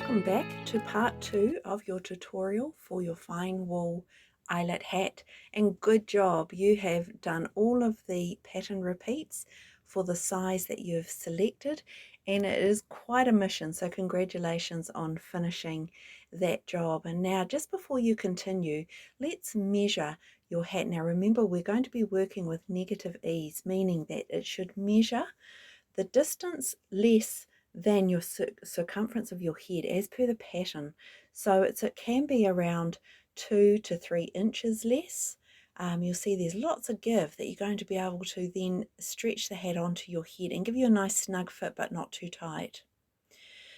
Welcome back to part 2 of your tutorial for your fine wool eyelet hat, and good job, you have done all of the pattern repeats for the size that you've selected, and it is quite a mission, so congratulations on finishing that job. And now, just before you continue, let's measure your hat. Now remember, we're going to be working with negative ease, meaning that it should measure the distance less than your circumference of your head as per the pattern. So it can be around 2 to 3 inches less. You'll see there's lots of give that you're going to be able to then stretch the hat onto your head and give you a nice snug fit but not too tight.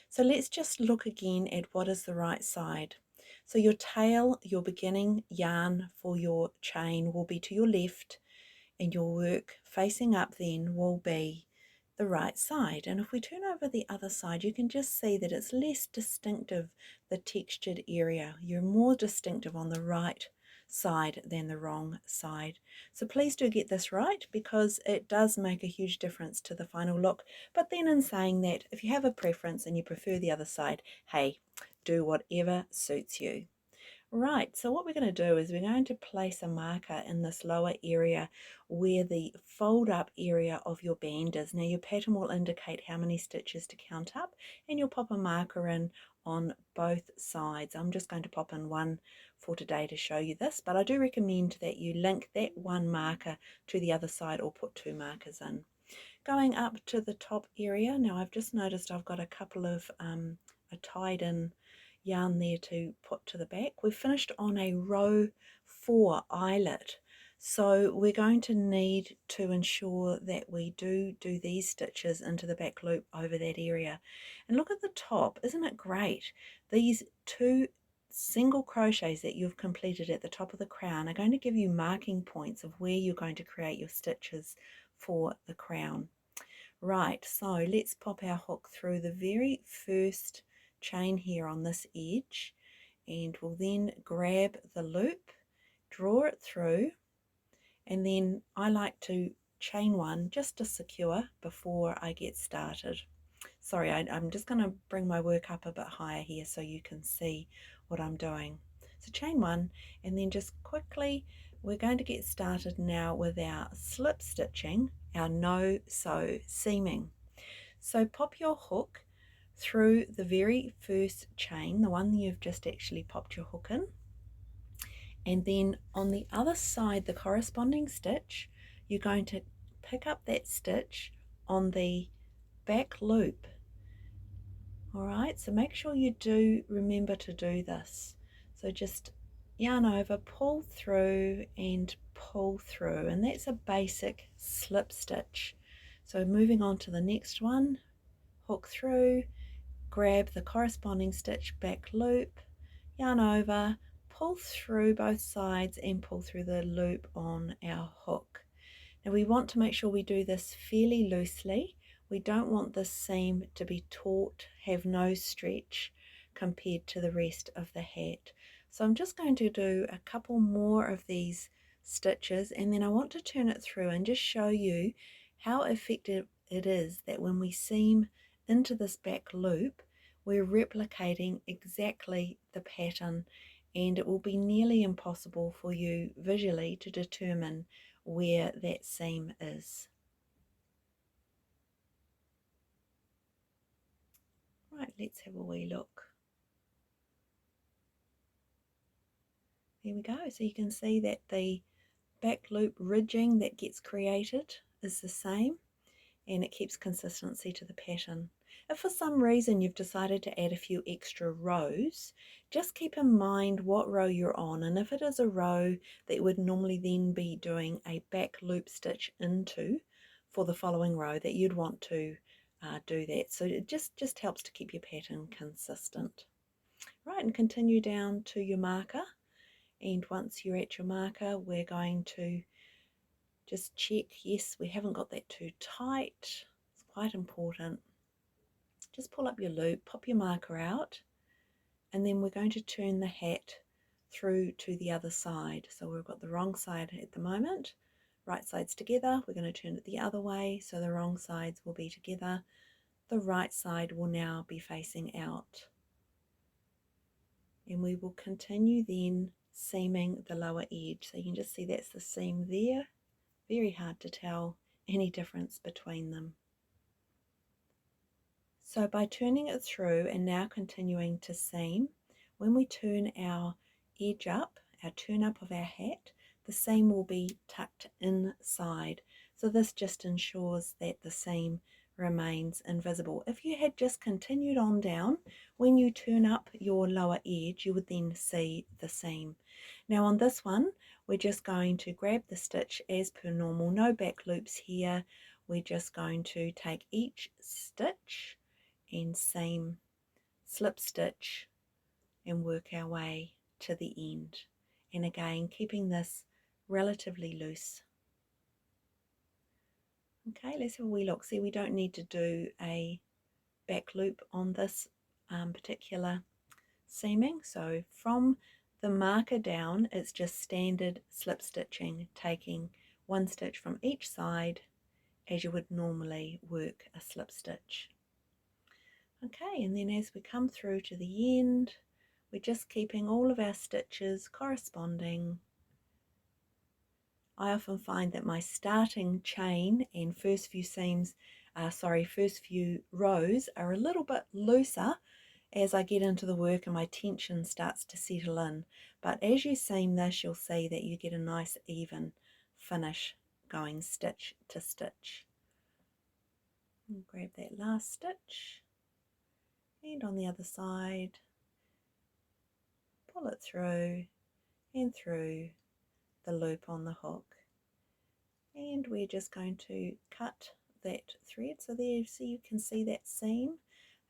So let's just look again at what is the right side. So your tail, your beginning yarn for your chain will be to your left, and your work facing up then will be the right side. And if we turn over the other side, you can just see that it's less distinctive, the textured area. You're more distinctive on the right side than the wrong side. So please do get this right, because it does make a huge difference to the final look. But then in saying that, if you have a preference and you prefer the other side, hey, do whatever suits you. Right, so what we're going to do is we're going to place a marker in this lower area where the fold up area of your band is. Now your pattern will indicate how many stitches to count up, and you'll pop a marker in on both sides. I'm just going to pop in one for today to show you this, but I do recommend that you link that one marker to the other side or put two markers in. Going up to the top area, now I've just noticed I've got a couple of a tied in yarn there to put to the back. We've finished on a row 4 eyelet, so we're going to need to ensure that we do these stitches into the back loop over that area. And look at the top, isn't it great? These two single crochets that you've completed at the top of the crown are going to give you marking points of where you're going to create your stitches for the crown. Right, so let's pop our hook through the very first chain here on this edge, and we'll then grab the loop, draw it through, and then I like to chain one just to secure before I get started. Sorry, I'm just going to bring my work up a bit higher here so you can see what I'm doing. So chain one, and then just quickly we're going to get started now with our slip stitching, our no-sew seaming. So pop your hook through the very first chain, the one that you've just actually popped your hook in, and then on the other side, the corresponding stitch, you're going to pick up that stitch on the back loop. Alright, so make sure you do remember to do this. So just yarn over, pull through and pull through, and that's a basic slip stitch. So moving on to the next one, hook through, grab the corresponding stitch, back loop, yarn over, pull through both sides and pull through the loop on our hook. Now we want to make sure we do this fairly loosely. We don't want this seam to be taut, have no stretch compared to the rest of the hat. So I'm just going to do a couple more of these stitches, and then I want to turn it through and just show you how effective it is that when we seam into this back loop, we're replicating exactly the pattern, and it will be nearly impossible for you visually to determine where that seam is. Right, let's have a wee look. There we go. So you can see that the back loop ridging that gets created is the same, and it keeps consistency to the pattern. If for some reason you've decided to add a few extra rows, just keep in mind what row you're on, and if it is a row that would normally then be doing a back loop stitch into for the following row, that you'd want to do that. So it just helps to keep your pattern consistent. Right, and continue down to your marker, and once you're at your marker, we're going to just check, yes, we haven't got that too tight. It's quite important. Just pull up your loop, pop your marker out, and then we're going to turn the hat through to the other side. So we've got the wrong side at the moment, right sides together. We're going to turn it the other way, so the wrong sides will be together. The right side will now be facing out. and we will continue then seaming the lower edge. So you can just see that's the seam there. Very hard to tell any difference between them. So by turning it through and now continuing to seam, when we turn our edge up, our turn up of our hat, the seam will be tucked inside. So this just ensures that the seam remains invisible. If you had just continued on down, when you turn up your lower edge, you would then see the seam. Now on this one, we're just going to grab the stitch as per normal, no back loops here. We're just going to take each stitch and seam, slip stitch, and work our way to the end. And again, keeping this relatively loose. Okay, let's have a wee look. See, we don't need to do a back loop on this particular seaming. So from the marker down, it's just standard slip stitching, taking one stitch from each side as you would normally work a slip stitch. Okay, and then as we come through to the end, we're just keeping all of our stitches corresponding. I often find that my starting chain and first few rows are a little bit looser as I get into the work and my tension starts to settle in. But as you seam this, you'll see that you get a nice even finish going stitch to stitch. And grab that last stitch, and on the other side, pull it through and through the loop on the hook, and we're just going to cut that thread. So there, so you can see that seam,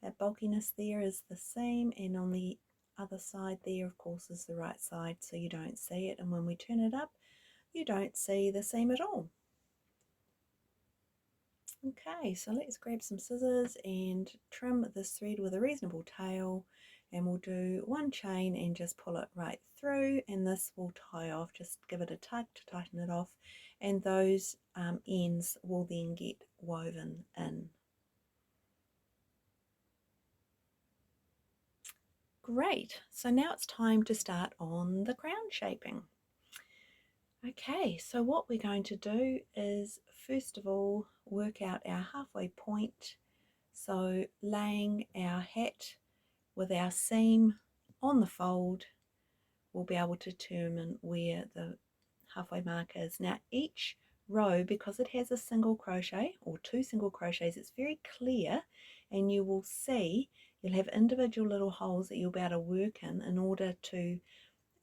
that bulkiness there is the seam, and on the other side there of course is the right side, so you don't see it, and when we turn it up you don't see the seam at all. Okay, so let's grab some scissors and trim this thread with a reasonable tail, and we'll do one chain and just pull it right through, and this will tie off. Just give it a tug to tighten it off, and those ends will then get woven in. Great, so now it's time to start on the crown shaping. Okay, so what we're going to do is first of all work out our halfway point. So laying our hat with our seam on the fold, we'll be able to determine where the halfway mark is. Now each row, because it has a single crochet or two single crochets, it's very clear, and you will see you'll have individual little holes that you'll be able to work in order to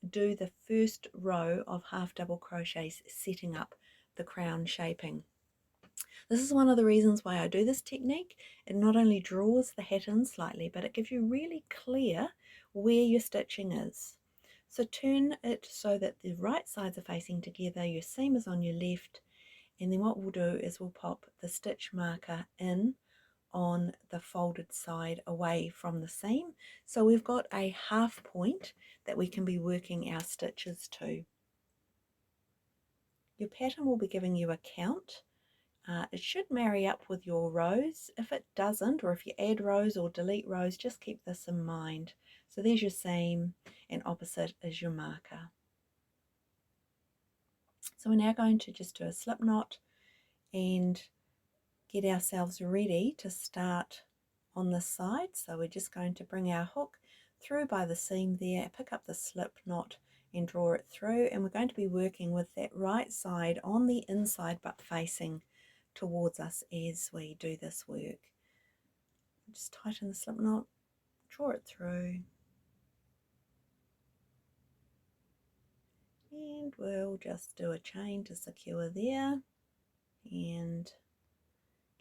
do the first row of half double crochets, setting up the crown shaping. This is one of the reasons why I do this technique. It not only draws the hat in slightly, but it gives you really clear where your stitching is. So turn it so that the right sides are facing together, your seam is on your left, and then what we'll do is we'll pop the stitch marker in on the folded side away from the seam. So we've got a half point that we can be working our stitches to. Your pattern will be giving you a count. It should marry up with your rows. If it doesn't, or if you add rows or delete rows, just keep this in mind. So there's your seam, and opposite is your marker. So we're now going to just do a slip knot and get ourselves ready to start on this side. So we're just going to bring our hook through by the seam there, pick up the slip knot and draw it through, and we're going to be working with that right side on the inside but facing towards us as we do this work. Just tighten the slip knot, draw it through, and we'll just do a chain to secure there and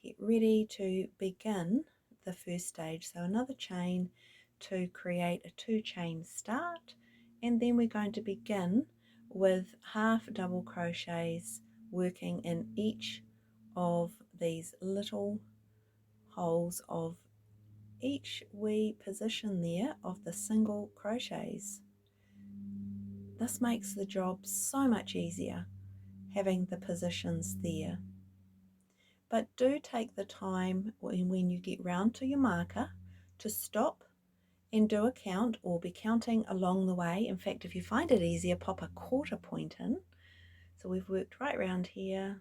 get ready to begin the first stage. So another chain to create a 2 chain start, and then we're going to begin with half double crochets working in each of these little holes of each wee position there of the single crochets. This makes the job so much easier, having the positions there. But do take the time when you get round to your marker to stop and do a count or be counting along the way. In fact, if you find it easier, pop a quarter point in. So we've worked right around here,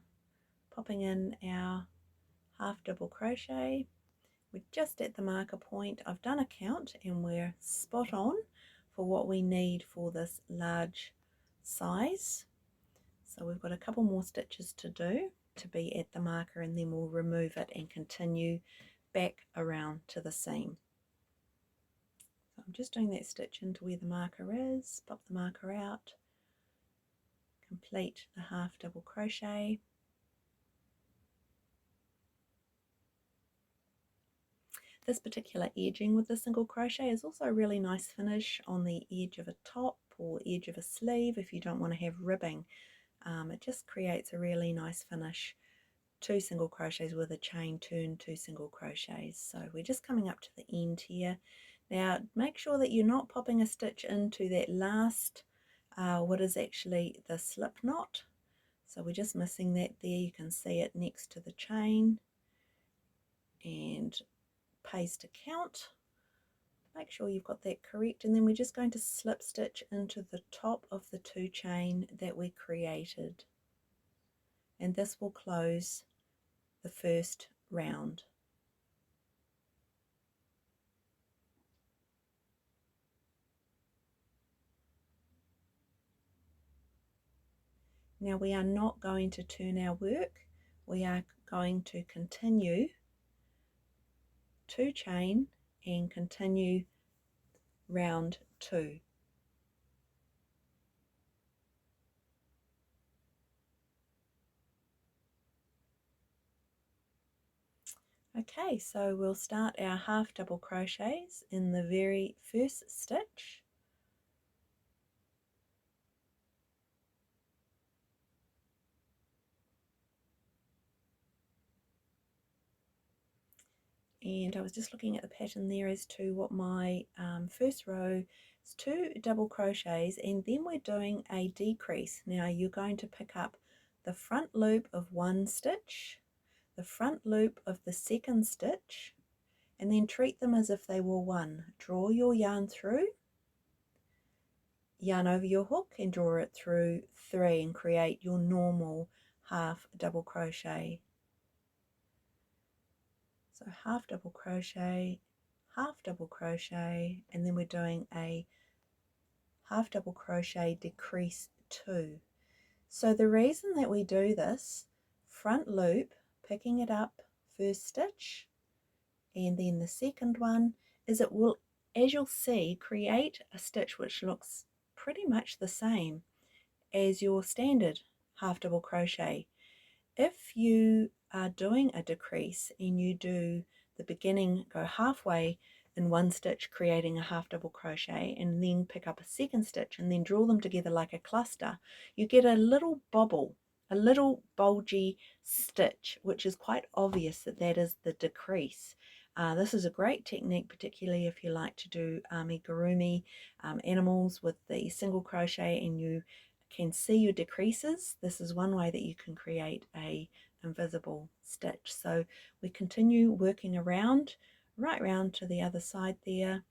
popping in our half double crochet. We're just at the marker point. I've done a count and we're spot on for what we need for this large size. So we've got a couple more stitches to do to be at the marker, and then we'll remove it and continue back around to the seam. So I'm just doing that stitch into where the marker is, pop the marker out, complete the half double crochet. This particular edging with the single crochet is also a really nice finish on the edge of a top or edge of a sleeve if you don't want to have ribbing. It just creates a really nice finish. 2 single crochets with a chain turn, 2 single crochets. So we're just coming up to the end here. Now make sure that you're not popping a stitch into that last what is actually the slip knot. So we're just missing that there. You can see it next to the chain, and paste a count. Make sure you've got that correct, and then we're just going to slip stitch into the top of the 2 chain that we created, and this will close the first round. Now we are not going to turn our work, we are going to continue 2 chain and continue round 2. Okay, so we'll start our half double crochets in the very first stitch. And I was just looking at the pattern there as to what my first row is 2 double crochets, and then we're doing a decrease. Now you're going to pick up the front loop of 1 stitch, the front loop of the second stitch, and then treat them as if they were one. Draw your yarn through, yarn over your hook and draw it through 3 and create your normal half double crochet. So half double crochet, and then we're doing a half double crochet decrease 2. So the reason that we do this, front loop, picking it up first stitch, and then the second one, is it will, as you'll see, create a stitch which looks pretty much the same as your standard half double crochet. If you are doing a decrease and you do the beginning, go halfway in 1 stitch creating a half double crochet, and then pick up a second stitch and then draw them together like a cluster, you get a little bobble, a little bulgy stitch, which is quite obvious that that is the decrease. This is a great technique, particularly if you like to do amigurumi animals with the single crochet and you can see your decreases. This is one way that you can create a invisible stitch. So we continue working around, right round to the other side there,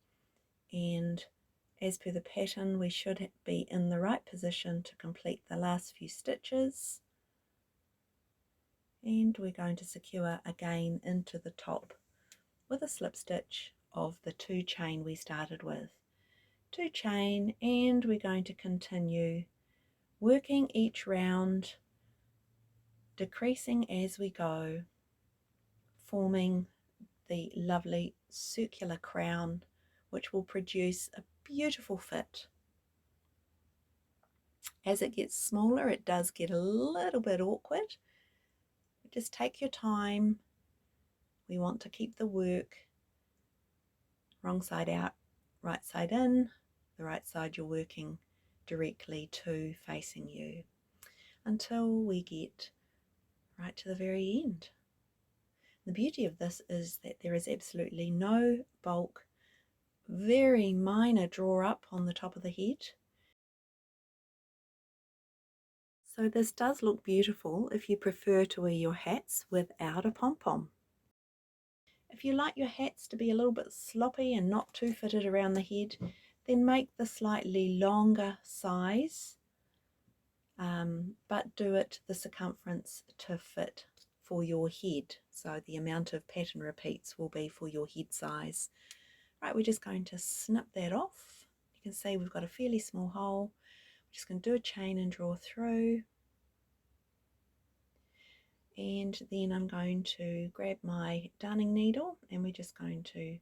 and as per the pattern we should be in the right position to complete the last few stitches, and we're going to secure again into the top with a slip stitch of the 2 chain we started with. 2 chain, and we're going to continue working each round, decreasing as we go, forming the lovely circular crown which will produce a beautiful fit. As it gets smaller it does get a little bit awkward. Just take your time. We want to keep the work wrong side out, right side in, the right side you're working directly to facing you, until we get right to the very end. The beauty of this is that there is absolutely no bulk, very minor draw up on the top of the head. So this does look beautiful if you prefer to wear your hats without a pom-pom. If you like your hats to be a little bit sloppy and not too fitted around the head, then make the slightly longer size, but do it the circumference to fit for your head. So the amount of pattern repeats will be for your head size. Right, we're just going to snip that off. You can see we've got a fairly small hole. We're just going to do a chain and draw through. And then I'm going to grab my darning needle and we're just going to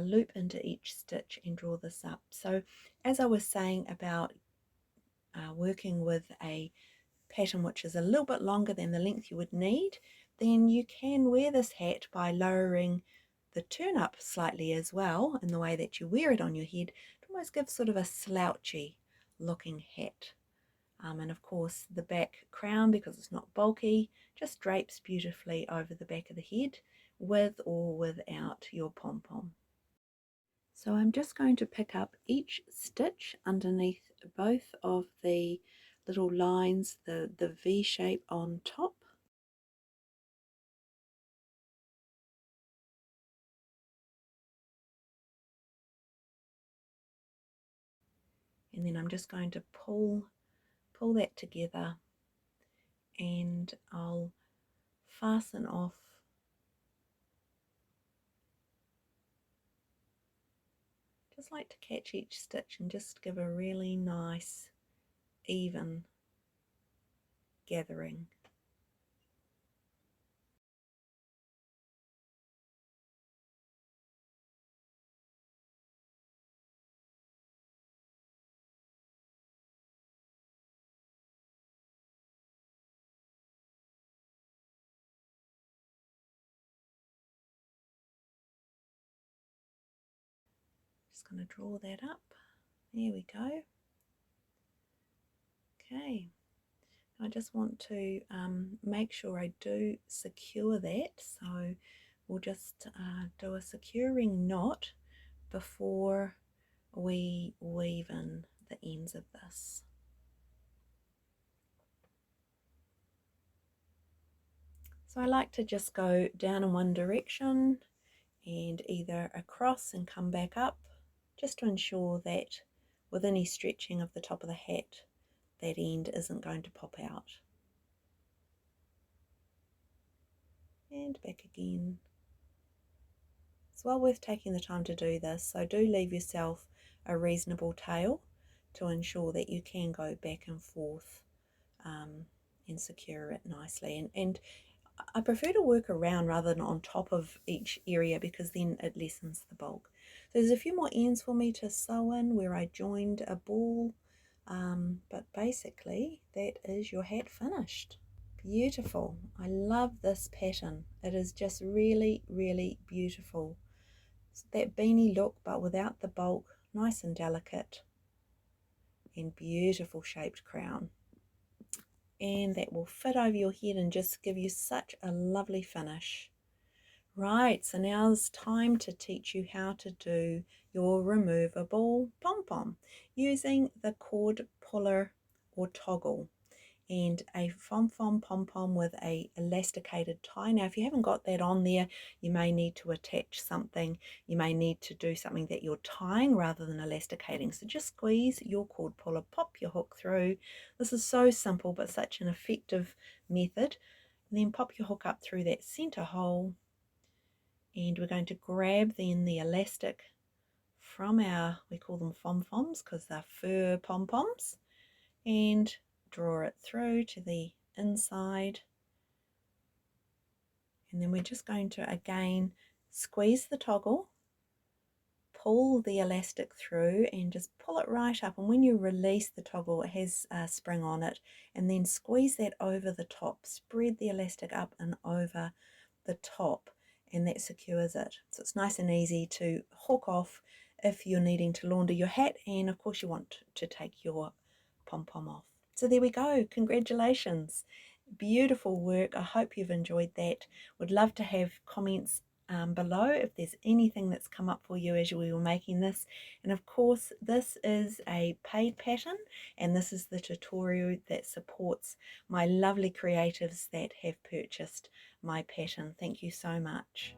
loop into each stitch and draw this up. So as I was saying about working with a pattern which is a little bit longer than the length you would need, then you can wear this hat by lowering the turn up slightly as well in the way that you wear it on your head to almost give sort of a slouchy looking hat. And of course the back crown, because it's not bulky, just drapes beautifully over the back of the head with or without your pom-pom. So I'm just going to pick up each stitch underneath both of the little lines, the V shape on top. And then I'm just going to pull that together and I'll fasten off just like to catch each stitch and just give a really nice even gathering. Just going to draw that up. There we go. Okay, I just want to make sure I do secure that, so we'll just do a securing knot before we weave in the ends of this. So I like to just go down in one direction and either across and come back up, just to ensure that with any stretching of the top of the hat, that end isn't going to pop out. And back again. It's well worth taking the time to do this, so do leave yourself a reasonable tail to ensure that you can go back and forth and secure it nicely. And I prefer to work around rather than on top of each area because then it lessens the bulk. So there's a few more ends for me to sew in where I joined a ball, but basically that is your hat finished. Beautiful. I love this pattern. It is just really, really beautiful. It's that beanie look but without the bulk, nice and delicate, and beautiful shaped crown. And that will fit over your head and just give you such a lovely finish. Right, so now it's time to teach you how to do your removable pom-pom using the cord puller or toggle and a pom-pom with a elasticated tie. Now if you haven't got that on there, you may need to attach something. You may need to do something that you're tying rather than elasticating. So just squeeze your cord puller, pop your hook through. This is so simple but such an effective method. And then pop your hook up through that center hole, and we're going to grab then the elastic from our, we call them pom-poms because they're fur pom-poms, and draw it through to the inside. And then we're just going to again squeeze the toggle, pull the elastic through and just pull it right up, and when you release the toggle it has a spring on it, and then squeeze that over the top, spread the elastic up and over the top, and that secures it. So it's nice and easy to hook off if you're needing to launder your hat, and of course you want to take your pom-pom off. So there we go, congratulations. Beautiful work. I hope you've enjoyed that. Would love to have comments below if there's anything that's come up for you as we were making this. And of course this is a paid pattern, and this is the tutorial that supports my lovely creatives that have purchased my pattern. Thank you so much.